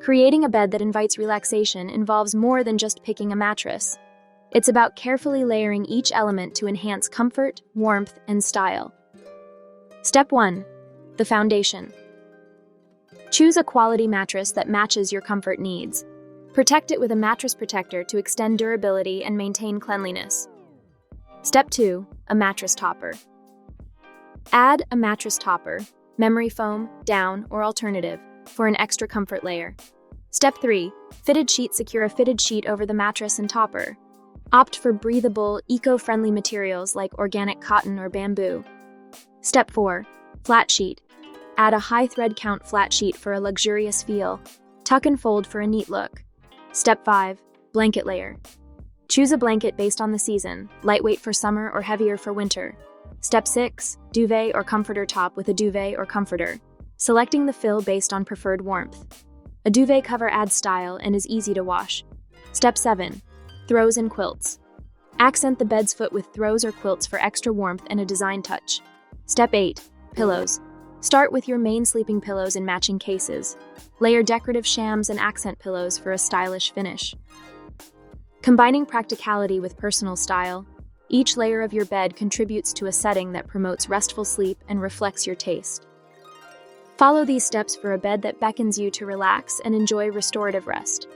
Creating a bed that invites relaxation involves more than just picking a mattress. It's about carefully layering each element to enhance comfort, warmth, and style. Step 1. The foundation. Choose a quality mattress that matches your comfort needs. Protect it with a mattress protector to extend durability and maintain cleanliness. Step 2. A mattress topper. Add a mattress topper, memory foam, down, or alternative, for an extra comfort layer. Step 3. Fitted sheet. Secure a fitted sheet over the mattress and topper. Opt for breathable, eco-friendly materials like organic cotton or bamboo. Step 4. Flat sheet. Add a high thread count flat sheet for a luxurious feel. Tuck and fold for a neat look. Step 5. Blanket layer. Choose a blanket based on the season, lightweight for summer or heavier for winter. Step 6. Duvet or comforter. Top with a duvet or comforter, selecting the fill based on preferred warmth. A duvet cover adds style and is easy to wash. Step 7. Throws and quilts. Accent the bed's foot with throws or quilts for extra warmth and a design touch. Step 8. Pillows. Start with your main sleeping pillows in matching cases. Layer decorative shams and accent pillows for a stylish finish. Combining practicality with personal style, each layer of your bed contributes to a setting that promotes restful sleep and reflects your taste. Follow these steps for a bed that beckons you to relax and enjoy restorative rest.